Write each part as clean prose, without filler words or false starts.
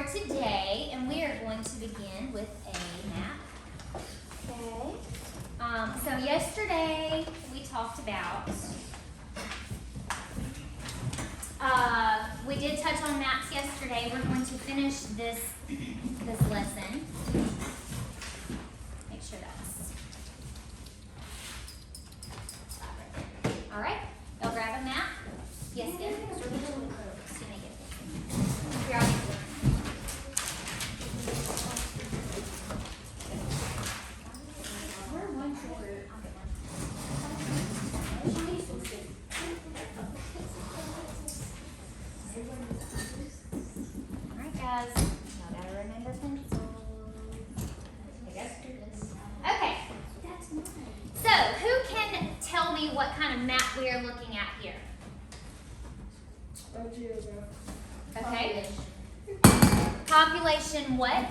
today, and we are going to begin with a map. Okay. So yesterday we talked about, we did touch on maps yesterday. We're going to finish this lesson. Make sure that's right there. All right. Y'all grab a map. Yes, yes. What kind of map we are looking at here? Okay. Population what?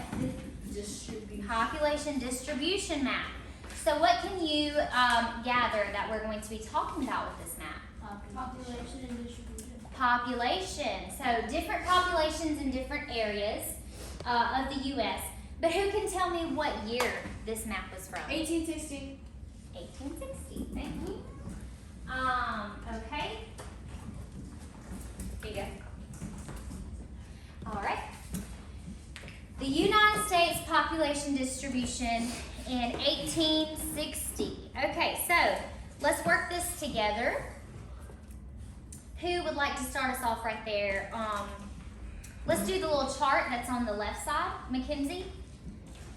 Distribution. Population distribution map. So what can you gather that we're going to be talking about with this map? Population and distribution. Population. So different populations in different areas of the U.S. But who can tell me what year this map was from? 1860. 1860. Thank you. Okay. Here you go. All right. The United States population distribution in 1860. Okay, so let's work this together. Who would like to start us off right there? Let's do the little chart that's on the left side. Mackenzie.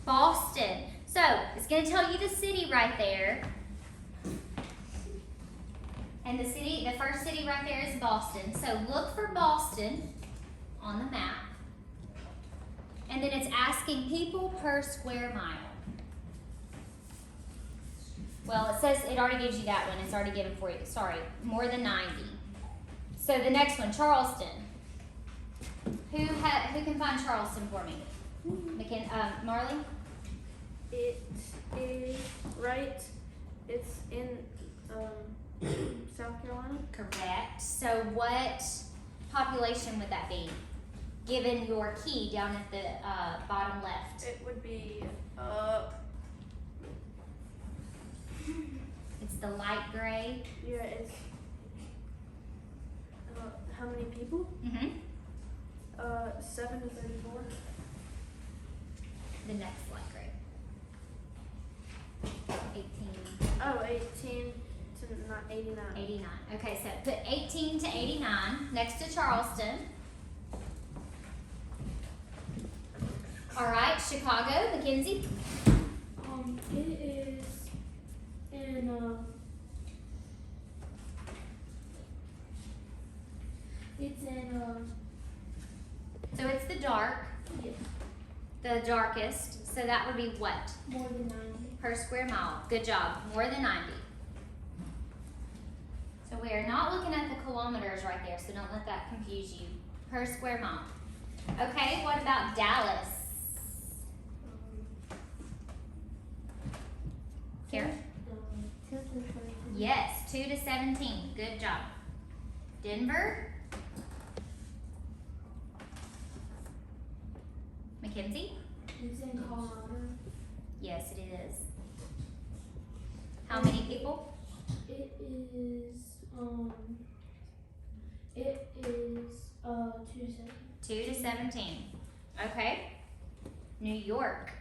Boston. So it's going to tell you the city right there. And the first city right there is Boston. So look for Boston on the map. And then it's asking people per square mile. Well, it says, it already gives you that one. It's already given for you. Sorry, more than 90. So the next one, Charleston. Who can find Charleston for me? Marley? It is right. It's in South Carolina. Correct. So what population would that be? Given your key down at the bottom left. It would be It's the light gray. yeah, it's how many people? 7 to 34. The next light gray. 18. Oh, 18 to not 89. 89. Okay, so put 18 to 89 next to Charleston. All right, Chicago, Mackenzie. It is in it's in So it's the dark, yeah, the darkest. So that would be what? more than 90. Per square mile. Good job. More than 90. So we are not looking at the kilometers right there, so don't let that confuse you. Per square mile. Okay, what about Dallas? Kara? 2 to 22. Yes, 2 to 17. Good job. Denver? Mackenzie? It's in Colorado. Yes, it is. How many people? It is 2 to 7. 2 to 17. Okay. New York.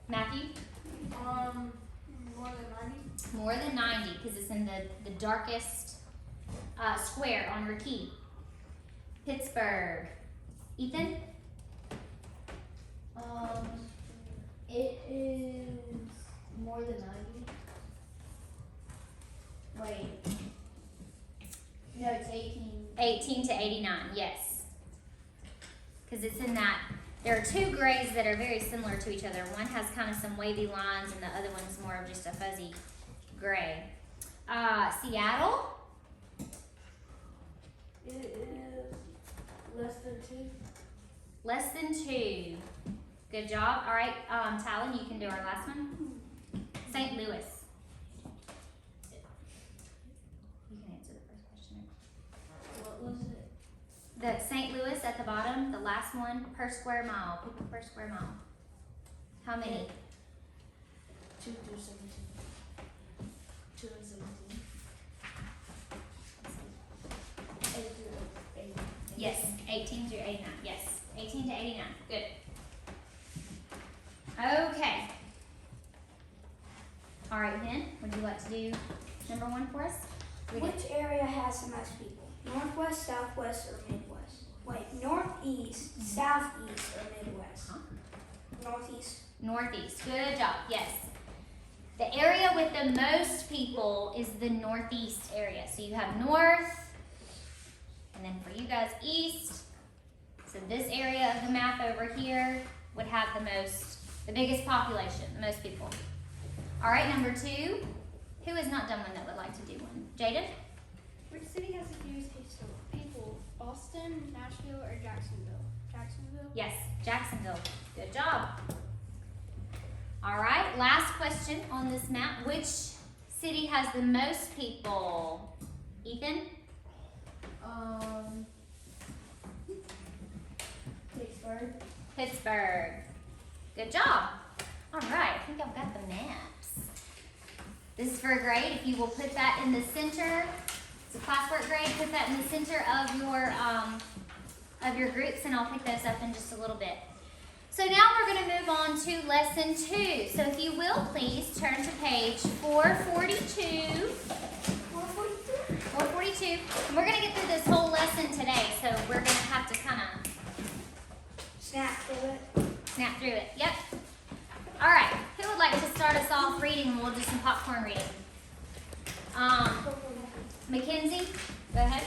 Matthew? More than 90. More than 90 because it's in the darkest square on your key. Pittsburgh. Ethan? It is more than 90. Wait. No, it's 18. 18 to 89, yes. Because it's in that, there are two grays that are very similar to each other. One has kind of some wavy lines and the other one's more of just a fuzzy gray. Seattle? It is less than 2. Less than 2. Good job. All right, Talon, you can do our last one. St. Louis. You can answer the first question. What was the St. Louis at the bottom, the last one, per square mile, people per square mile. How many? 2 through 17. 2 and 17. 8 through 89. Yes, 18 through 89. Yes, 18 to 89. Good. Okay. All right, then, would you like to do number 1 for us? Which area has the most people? Northwest, southwest, or midwest? Wait, northeast, southeast, or midwest? Huh? Northeast. Northeast. Good job. Yes. The area with the most people is the northeast area. So you have north, and then for you guys, east. So this area of the map over here would have the biggest population, the most people. All right, number 2. Who has not done one that would like to do one? Jaden? Which city has the fewest people? Boston, Nashville, or Jacksonville? Jacksonville? Yes, Jacksonville. Good job. All right, last question on this map. Which city has the most people? Ethan? Gettysburg. Pittsburgh. Good job. All right, I think I've got the maps. This is for a grade. If you will put that in the center, it's a classwork grade, put that in the center of your groups, and I'll pick those up in just a little bit. So now we're going to move on to lesson 2. So if you will, please turn to page 442. 442. And we're going to get through this whole lesson today, so we're going to have to kind of Snap through it. snap through it. Yep. All right. Who would like to start us off reading? We'll do some popcorn reading. Mackenzie, go ahead.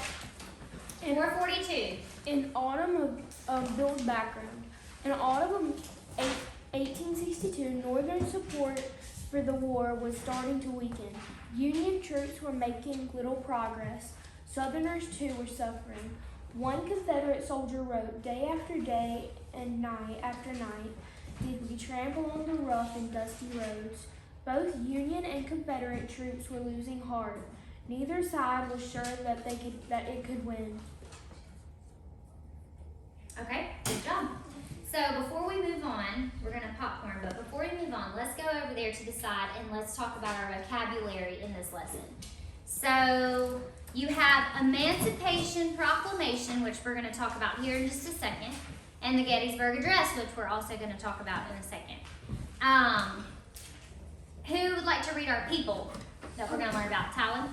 442. In autumn of Bill's background. In autumn of 1862, Northern support for the war was starting to weaken. Union troops were making little progress. Southerners, too, were suffering. One Confederate soldier wrote, "Day after day and night after night did we trample on the rough and dusty roads." Both Union and Confederate troops were losing heart. Neither side was sure that it could win. Okay, good job. So before we move on, we're going to popcorn, but before we move on, let's go over there to the side and let's talk about our vocabulary in this lesson. So you have Emancipation Proclamation, which we're going to talk about here in just a second, and the Gettysburg Address, which we're also going to talk about in a second. Who would like to read our people that we're going to learn about? Talon?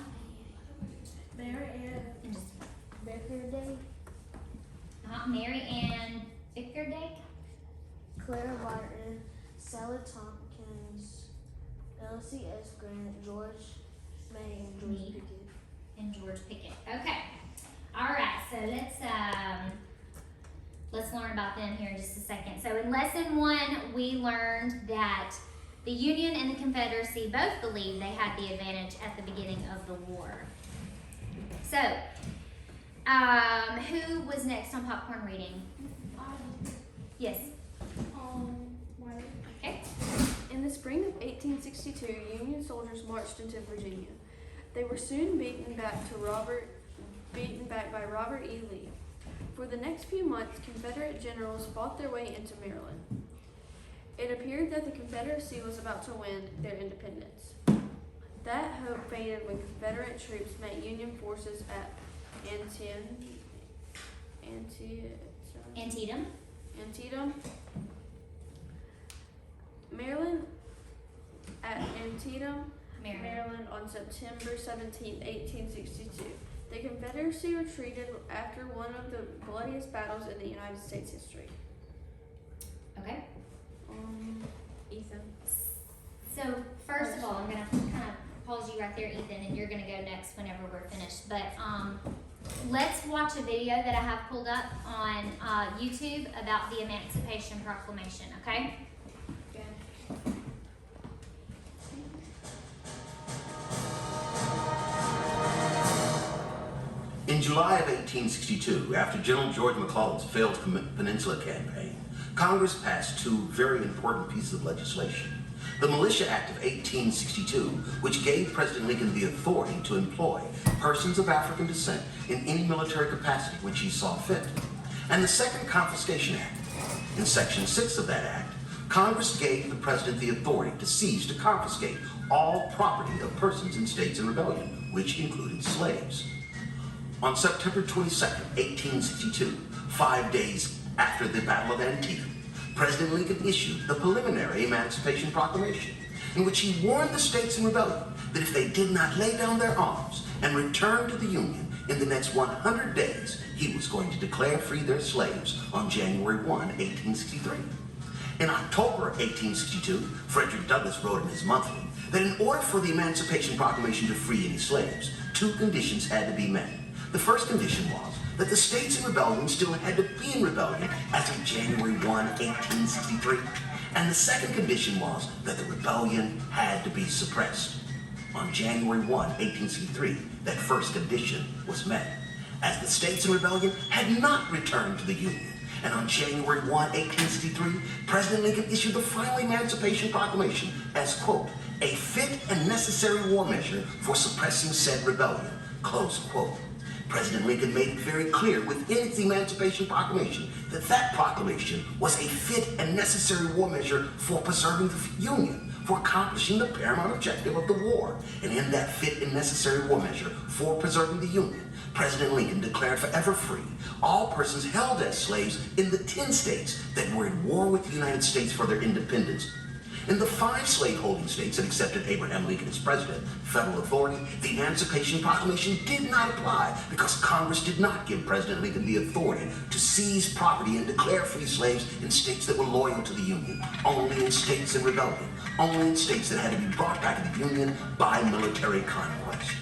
Mary Ann Bickerdike, Mary Ann Bickerdike, Clara Barton, Sally Tompkins, Elsie S. Grant, George May, and George Me. Pickett. and George Pickett. Okay. All right. So let's learn about them here in just a second. So in lesson 1, we learned that the Union and the Confederacy both believed they had the advantage at the beginning of the war. So, who was next on popcorn reading? Yes. Okay. In the spring of 1862, Union soldiers marched into Virginia. They were soon beaten back by Robert E. Lee. For the next few months, Confederate generals fought their way into Maryland. It appeared that the Confederacy was about to win their independence. That hope faded when Confederate troops met Union forces at Antietam, Maryland. At Antietam, Maryland on September 17, 1862. The Confederacy retreated after one of the bloodiest battles in the United States history. Okay. Ethan. So first of all, I'm gonna kind of pause you right there, Ethan, and you're gonna go next whenever we're finished. But let's watch a video that I have pulled up on YouTube about the Emancipation Proclamation. Okay. In July of 1862, after General George McClellan's failed Peninsula Campaign, Congress passed 2 very important pieces of legislation. The Militia Act of 1862, which gave President Lincoln the authority to employ persons of African descent in any military capacity which he saw fit. And the Second Confiscation Act. In Section 6 of that act, Congress gave the President the authority to seize, to confiscate all property of persons in states in rebellion, which included slaves. On September 22, 1862, 5 days after the Battle of Antietam, President Lincoln issued the preliminary Emancipation Proclamation, in which he warned the states in rebellion that if they did not lay down their arms and return to the Union in the next 100 days, he was going to declare free their slaves on January 1, 1863. In October 1862, Frederick Douglass wrote in his monthly that in order for the Emancipation Proclamation to free any slaves, 2 conditions had to be met. The first condition was that the states in rebellion still had to be in rebellion as of January 1, 1863. And the second condition was that the rebellion had to be suppressed. On January 1, 1863, that first condition was met, as the states in rebellion had not returned to the Union. And on January 1, 1863, President Lincoln issued the final Emancipation Proclamation as, quote, a fit and necessary war measure for suppressing said rebellion, close quote. President Lincoln made it very clear within its Emancipation Proclamation that that proclamation was a fit and necessary war measure for preserving the Union, for accomplishing the paramount objective of the war. And in that fit and necessary war measure for preserving the Union, President Lincoln declared forever free all persons held as slaves in the 10 states that were in war with the United States for their independence. In the 5 slaveholding states that accepted Abraham Lincoln as president, federal authority, the Emancipation Proclamation did not apply because Congress did not give President Lincoln the authority to seize property and declare free slaves in states that were loyal to the Union, only in states in rebellion, only in states that had to be brought back into the Union by military conquest.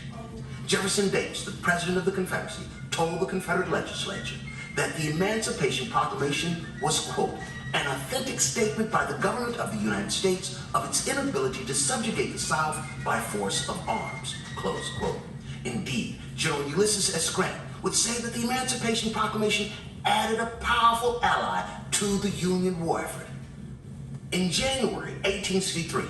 Jefferson Davis, the president of the Confederacy, told the Confederate legislature that the Emancipation Proclamation was, quote, an authentic statement by the government of the United States of its inability to subjugate the South by force of arms, close quote. Indeed, General Ulysses S. Grant would say that the Emancipation Proclamation added a powerful ally to the Union war effort. In January 1863,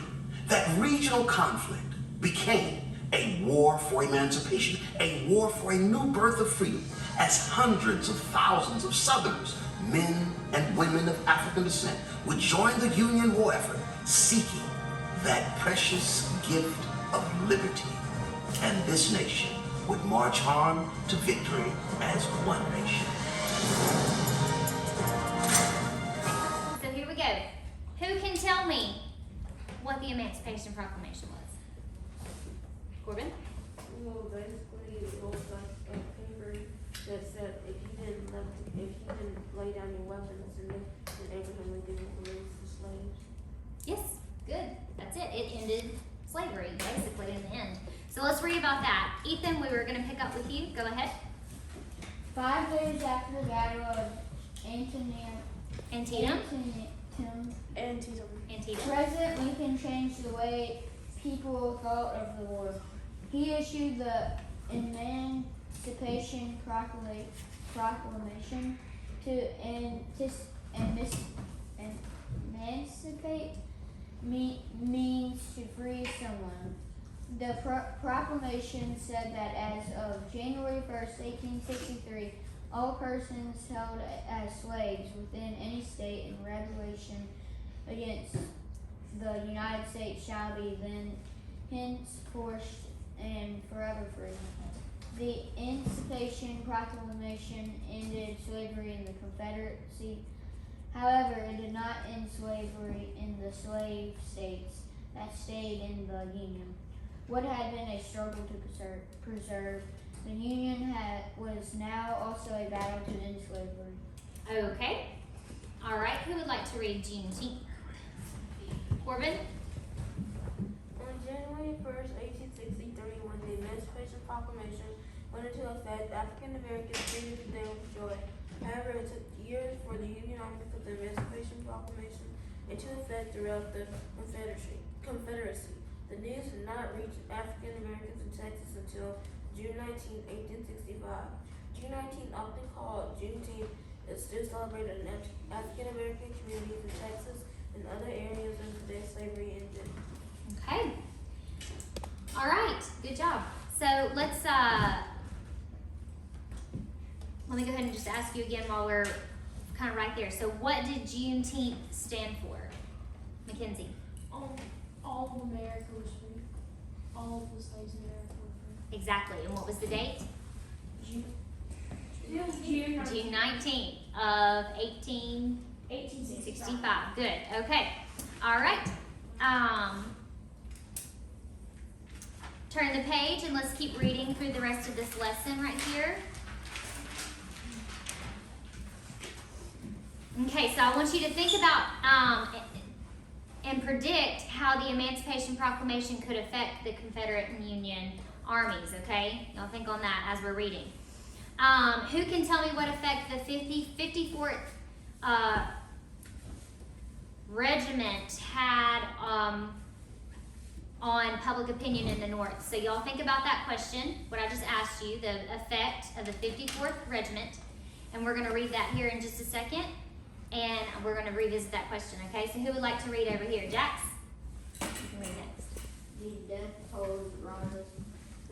that regional conflict became a war for emancipation, a war for a new birth of freedom, as hundreds of thousands of Southerners, men and women of African descent, would join the Union war effort, seeking that precious gift of liberty. And this nation would march on to victory as one nation. So here we go. Who can tell me what the Emancipation Proclamation was? Corbin? Well, basically, it was like a paper that said if you didn't lay down your weapons, then Abraham Lincoln would release the slaves. Yes, good. That's it. It ended slavery, basically, in the end. So let's read about that. Ethan, we were going to pick up with you. Go ahead. 5 days after the Battle of Antietam, President Lincoln changed the way people thought of the war. He issued the Emancipation Proclamation to emancipate means to free someone. The proclamation said that as of January 1st, 1863, all persons held as slaves within any state in rebellion against the United States shall be then henceforth and forever free. The Emancipation Proclamation ended slavery in the Confederacy. However, it did not end slavery in the slave states that stayed in the Union. What had been a struggle to preserve the Union was now also a battle to end slavery. Okay. All right. Who would like to read Juneteenth? Corbin? On January 1st, 1863, when the Emancipation Proclamation went into effect, African Americans greeted the day with joy. However, it took years for the Union Army to put the Emancipation Proclamation into effect throughout the Confederacy. The news did not reach African Americans in Texas until June 19, 1865. June 19, often called Juneteenth, is still celebrated in African American communities in Texas and other areas until the day slavery ended. Okay. All right. Good job. So let's let me go ahead and just ask you again while we're kind of right there. So what did Juneteenth stand for, Mackenzie? All of America was free. All of the slaves in America were free. Exactly. And what was the date? June June 19th of 1865. Good. Okay. All right. Turn the page and let's keep reading through the rest of this lesson right here. Okay, so I want you to think about and predict how the Emancipation Proclamation could affect the Confederate and Union armies, okay? Y'all think on that as we're reading. Who can tell me what effect the 54th Regiment had on public opinion in the North? So y'all think about that question, what I just asked you, the effect of the 54th Regiment. And we're going to read that here in just a second. And we're going to revisit that question, okay? So who would like to read over here? Jax? You can read next. The death toll rises.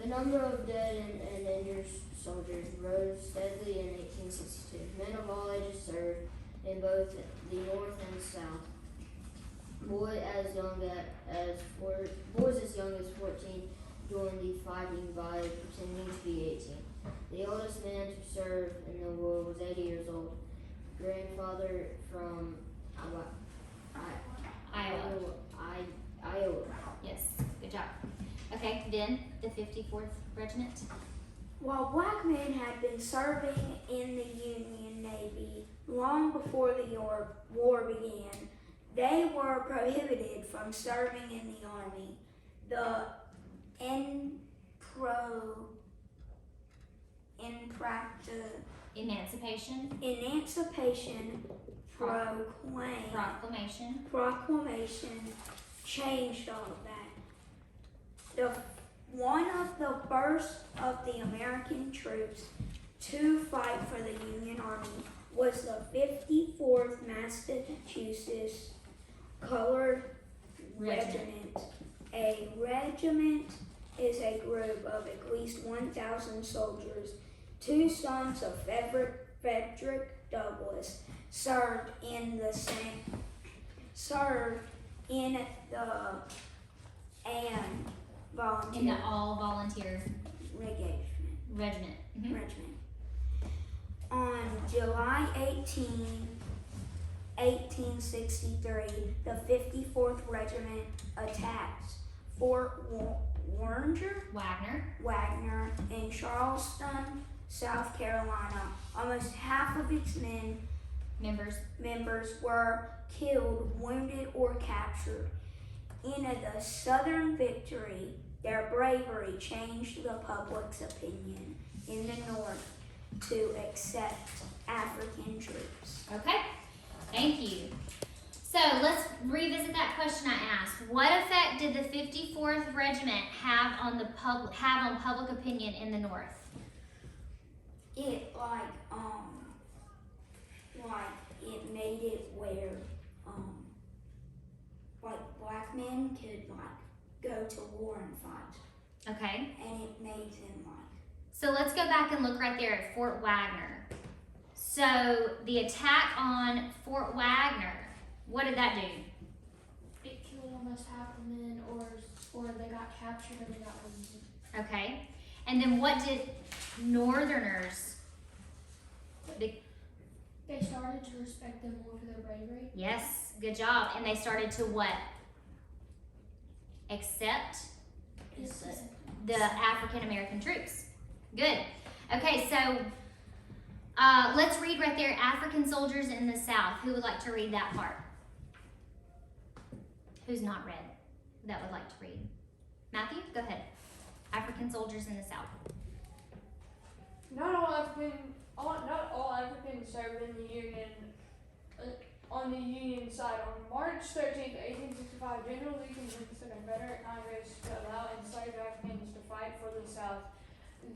The number of dead and injured soldiers rose steadily in 1862. Men of all ages served in both the North and the South. Boys as young as 14 joined the fighting by pretending to be 18. The oldest man to serve in the war was 80 years old. Grandfather from Iowa. Yes, good job. Okay, then the 54th Regiment. While black men had been serving in the Union Navy long before the war began, they were prohibited from serving in the Army. The Emancipation Proclamation changed all of that. One of the first of the American troops to fight for the Union Army was the 54th Massachusetts Colored Regiment. A regiment is a group of at least 1,000 soldiers. Two sons of Frederick Douglass served in the all volunteer regiment. Mm-hmm. Regiment. On July 18, 1863, the 54th Regiment attacked Fort Wagner in Charleston, South Carolina. Almost half of its members were killed, wounded, or captured. In the Southern victory, their bravery changed the public's opinion in the North to accept African troops. Okay, thank you. So let's revisit that question I asked. What effect did the 54th Regiment have on public opinion in the North? It it made it where black men could go to war and fight. Okay. And it made them So let's go back and look right there at Fort Wagner. So the attack on Fort Wagner, what did that do? It killed almost half the men, or they got captured or they got wounded. Okay. And then what did Northerners? They started to respect them more for their bravery. Yes, good job. And they started to what? Accept the African American troops. Good. Okay, so let's read right there, African soldiers in the South. Who would like to read that part? Who's not read that would like to read? Matthew, go ahead. African soldiers in the South. Not all Africans served in the Union. On the Union side, on March 13th, 1865, General Lee convinced the Confederate Congress to allow enslaved Africans to fight for the South.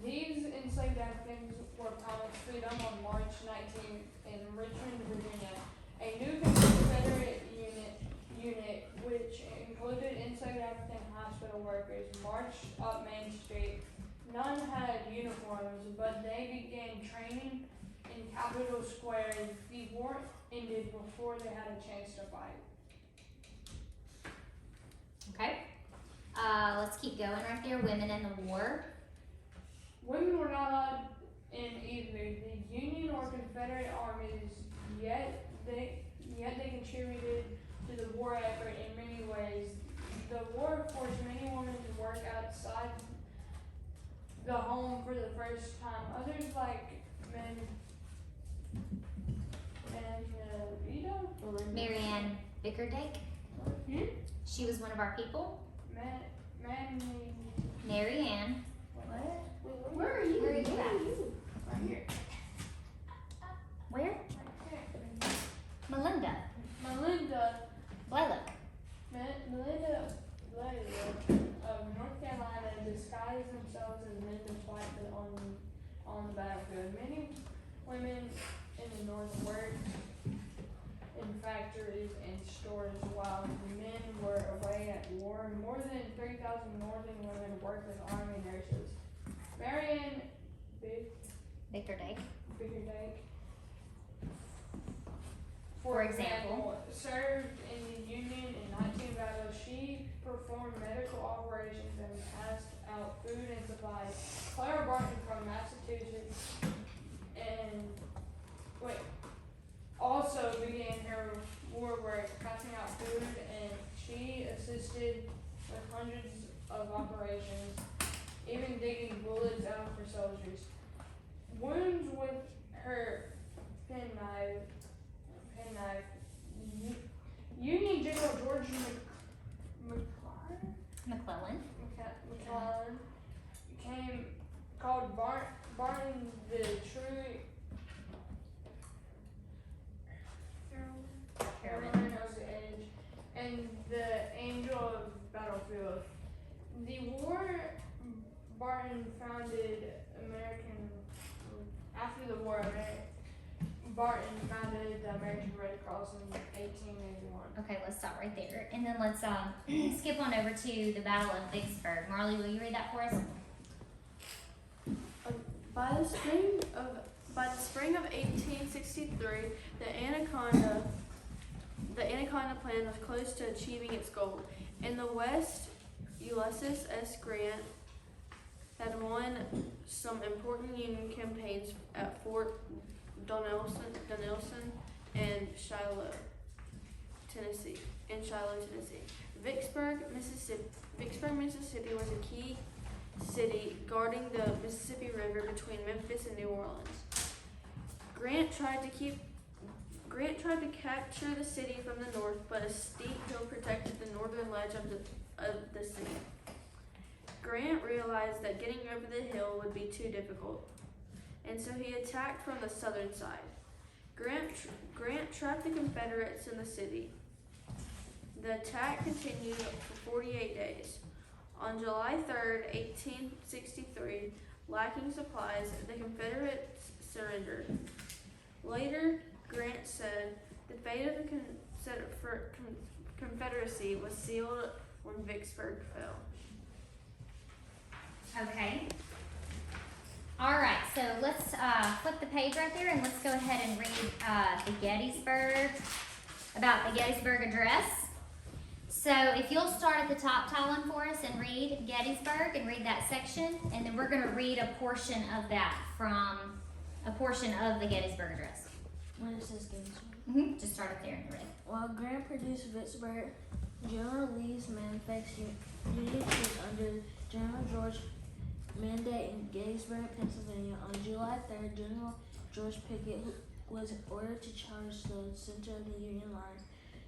These enslaved Africans were promised freedom on March 19th in Richmond, Virginia. A new Confederate unit, which included enslaved African hospital workers, marched up Main Street. none had uniforms, but they began training in Capitol Square. The war ended before they had a chance to fight. Okay. Let's keep going right there. Women in the war. Women were not allowed in either the Union or Confederate armies, yet they contributed to the war effort in many ways. The war forced many women to work outside the home for the first time. Others, like Marianne Bickerdike. She was one of our people. Marianne. Where are you? Where are you at? Right here. Where? Melinda Blaylock. Melinda of North Carolina disguised themselves as men to fight on the battlefield. Many women in the North worked in factories and stores while the men were away at war. More than 3,000 Northern women worked as army nurses. Marianne Bickerdike. Bickerdike, For example, served in the Union in 19 battles. She performed medical operations and passed out food and supplies. Clara Barton from Massachusetts also began her war work, passing out food, and she assisted with hundreds of operations, even digging bullets out for soldiers. Wounds with her penknife. Union General George McClellan. McClellan called Barton the true heroine of the age and the angel of battlefield. The war, Barton founded after the war, Barton founded the American Red Cross in 1881. Okay, let's stop right there. And then let's skip on over to the Battle of Vicksburg. Marley, will you read that for us? By the spring of 1863, the Anaconda Plan was close to achieving its goal. In the West, Ulysses S. Grant had won some important Union campaigns at Fort Donelson and Shiloh, Tennessee. Vicksburg, Mississippi was a key city guarding the Mississippi River between Memphis and New Orleans. Grant tried to capture the city from the north, but a steep hill protected the northern ledge of the city. Grant realized that getting over the hill would be too difficult, and so he attacked from the southern side. Grant trapped the Confederates in the city. The attack continued for 48 days. On July 3rd, 1863, lacking supplies, the Confederates surrendered. Later, Grant said the fate of the Confederacy was sealed when Vicksburg fell. Okay. All right, so let's flip the page right there and let's go ahead and read about the Gettysburg Address. So if you'll start at the top, Talon, for us and read Gettysburg and read that section, and then we're going to read a portion of that from a portion of the Gettysburg Address. When it says Gettysburg. Just start up there and read. While Grant produced Vicksburg, General Lee's men faced Union troops under General George Mandate in Gettysburg, Pennsylvania. On July 3rd, General George Pickett was ordered to charge the center of the Union line.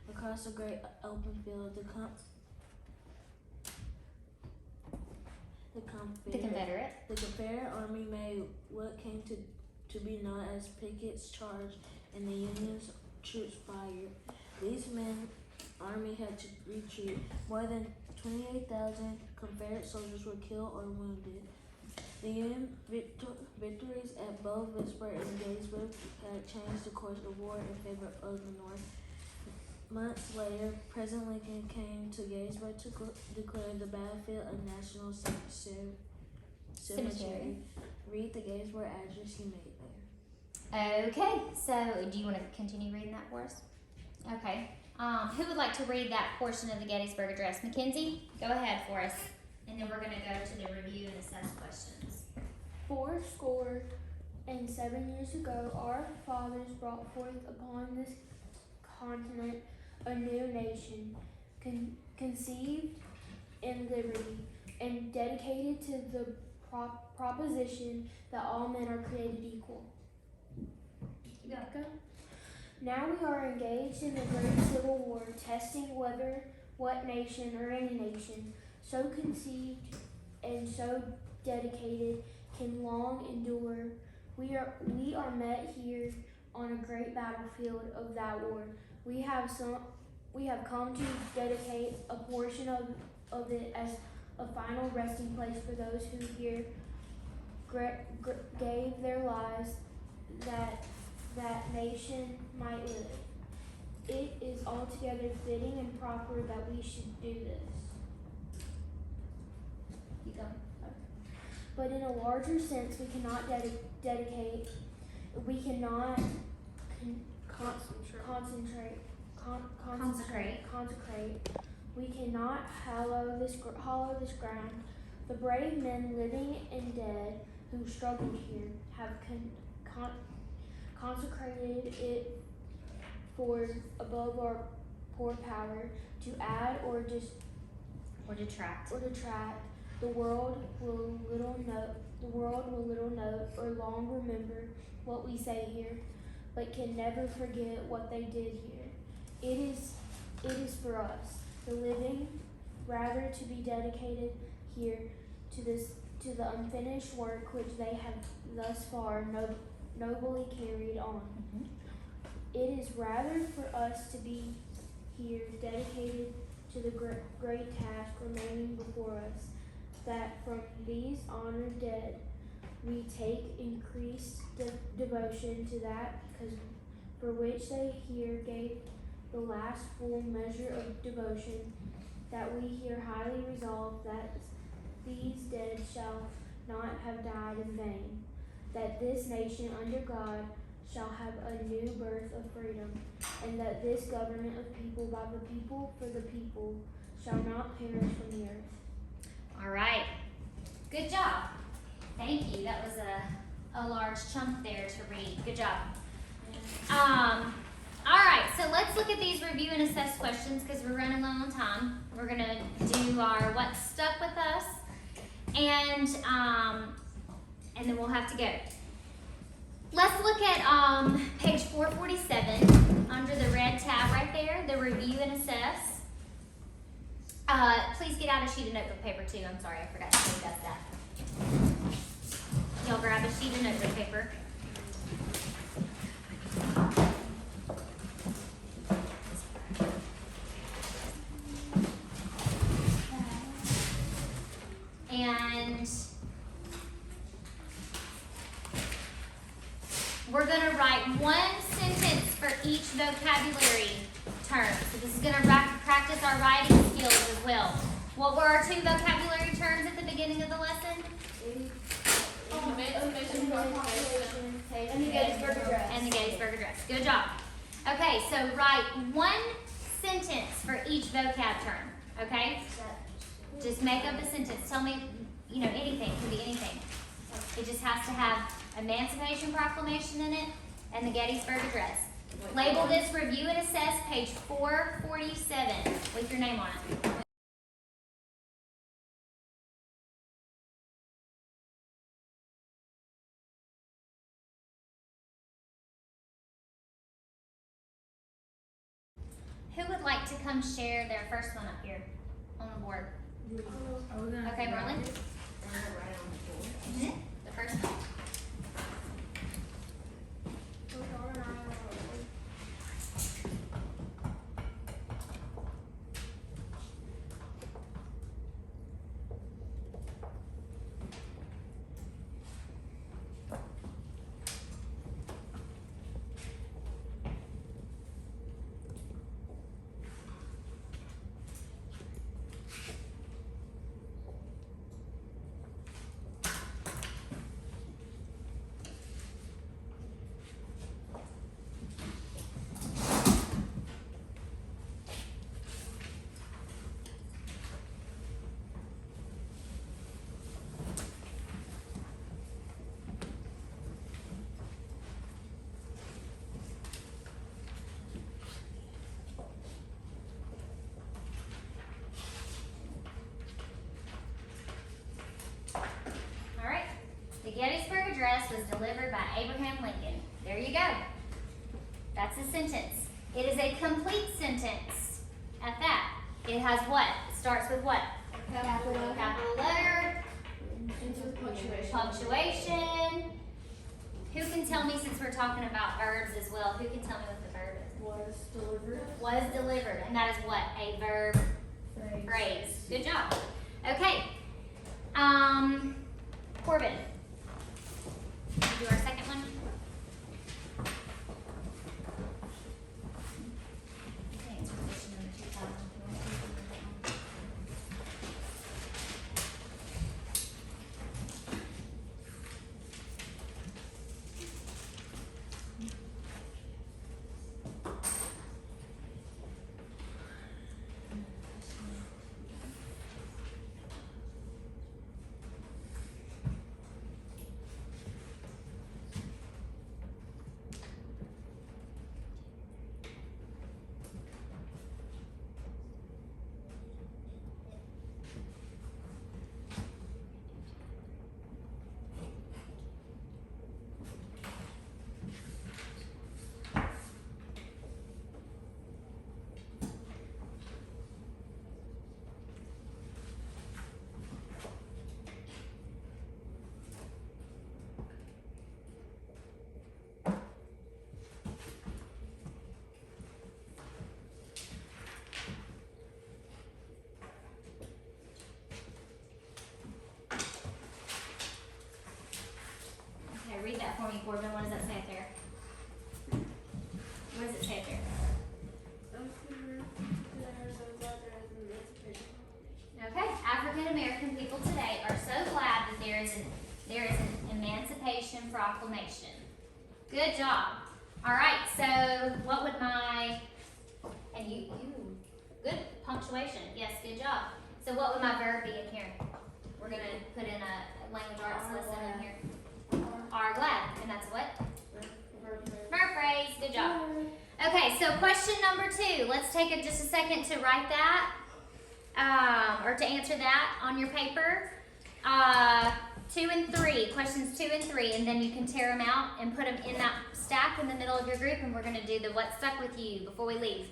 Across the great open field, the Confederate Army made what came to be known as Pickett's Charge, and the Union's troops fired. Lee's army had to retreat. More than 28,000 Confederate soldiers were killed or wounded. The Union victories at both Vicksburg and Gettysburg had changed the course of war in favor of the North. Months later, President Lincoln came to Gettysburg to declare the battlefield a national Cemetery. Read the Gettysburg Address he made there. Okay, so do you want to continue reading that for us? Okay. Who would like to read that portion of the Gettysburg Address? Mackenzie, go ahead for us. And then we're going to go to the review and assess questions. 407 years ago, our fathers brought forth upon this continent a new nation, conceived in liberty, and dedicated to the proposition that all men are created equal. Go. Now we are engaged in the great civil war, testing whether what nation or any nation, so conceived and so dedicated, can long endure. We are met here on a great battlefield of that war. We have come to dedicate a portion of it as a final resting place for those who here gave their lives that nation might live. It is altogether fitting and proper that we should do this. Keep going. But in a larger sense, we cannot dedicate, we cannot consecrate. We cannot hallow this ground. The brave men, living and dead, who struggled here, have consecrated it for above our poor power to add or detract. The world will little note or long remember what we say here, but can never forget what they did here. It is for us, the living, rather to be dedicated here to the unfinished work which they have thus far nobly carried on. Mm-hmm. It is rather for us to be here dedicated to the great task remaining before us, that from these honored dead we take increased devotion to that because for which they here gave the last full measure of devotion, that we here highly resolve that these dead shall not have died in vain, that this nation under God shall have a new birth of freedom, and that this government of people by the people for the people shall not perish from the earth. All right. Good job. Thank you. That was a large chunk there to read. Good job. All right, so let's look at these review and assess questions because we're running low on time. We're going to do our what's stuck with us, and then we'll have to go. Let's look at page 447 under the red tab right there, the review and assess. Please get out a sheet of notebook paper too. I'm sorry, I forgot to say that. Y'all grab a sheet of notebook paper. And we're going to write one sentence for each vocabulary term. So this is going to practice our writing skills as well. What were our two vocabulary terms at the beginning of the lesson? Emancipation Proclamation. And the Gettysburg Address. And the Gettysburg Address. Good job. Okay, so write one sentence for each vocab term. Okay? Just make up a sentence. Tell me, anything. It could be anything. It just has to have Emancipation Proclamation in it and the Gettysburg Address. Label this review and assess page 447 with your name on it. Who would like to come share their first one up here on the board? Okay, Marlon? The first one. Address was delivered by Abraham Lincoln. There you go. That's a sentence. It is a complete sentence at that. It has what? It starts with what? Capital letter. Punctuation. Who can tell me, since we're talking about verbs as well, who can tell me what the verb is? Was delivered. Was delivered. And that is what? A verb phrase. Good job. Okay. Corbin. Can we do our second one? Okay, it's question number 2000. Okay, read that for me, Corbin. What does that say up there? What does it say up there? Okay, African American people today are so glad that there is an Emancipation Proclamation. Good job. All right, so what would my, and you good punctuation. Yes, good job. So what would my verb be in here? We're gonna put in a language arts lesson in here. Are glad, and that's what? Verb phrase. Good job. Okay, so question number 2. Let's take just a second to write that, or to answer that on your paper. 2 and 3, questions 2 and 3, and then you can tear them out and put them in that stack in the middle of your group, and we're going to do the what stuck with you before we leave.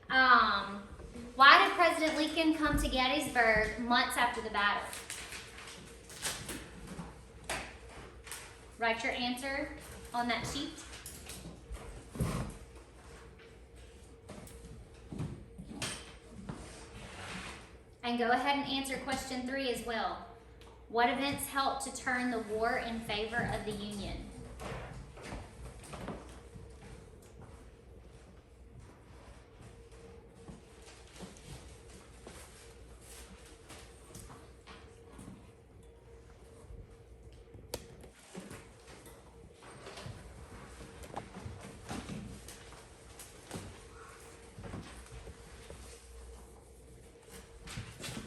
Why did President Lincoln come to Gettysburg months after the battle? Write your answer on that sheet. And go ahead and answer question 3 as well. What events helped to turn the war in favor of the Union?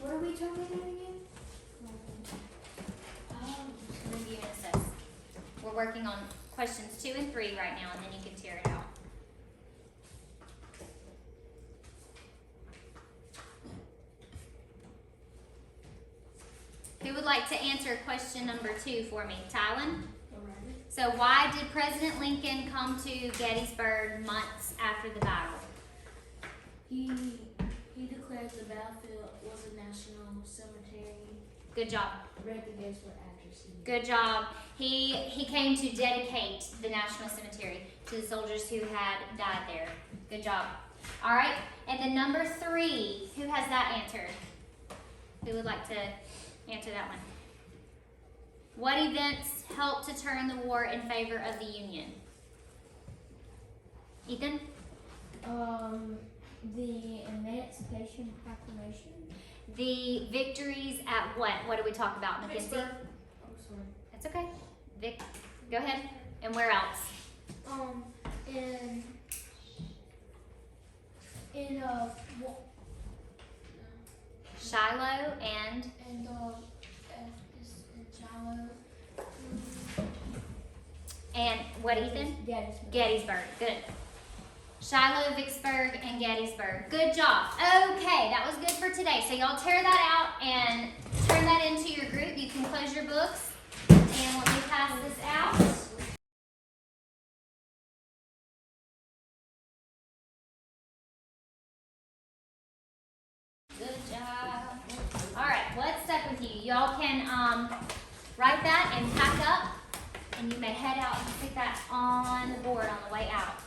What are we talking about again? Review and assess. We're working on questions 2 and 3 right now, and then you can tear it out. Who would like to answer question number 2 for me? Tylen? So why did President Lincoln come to Gettysburg months after the battle? He declared the battlefield was a national cemetery. Good job. Read the Gettysburg Address. Good job. He came to dedicate the National Cemetery to the soldiers who had died there. Good job. All right. And then number 3, who has that answered? Who would like to answer that one? What events helped to turn the war in favor of the Union? Ethan? The Emancipation Proclamation. The victories at what? What did we talk about, Mackenzie? Vicksburg. Oh, sorry. That's okay. Vic, go ahead. And where else? Shiloh and Shiloh. and what, Ethan? Gettysburg. Gettysburg. Good. Shiloh, Vicksburg, and Gettysburg. Good job. Okay, that was good for today. So y'all tear that out and turn that into your group. You can close your books and let me pass this out. that and pack up, and you may head out and stick that on the board on the way out.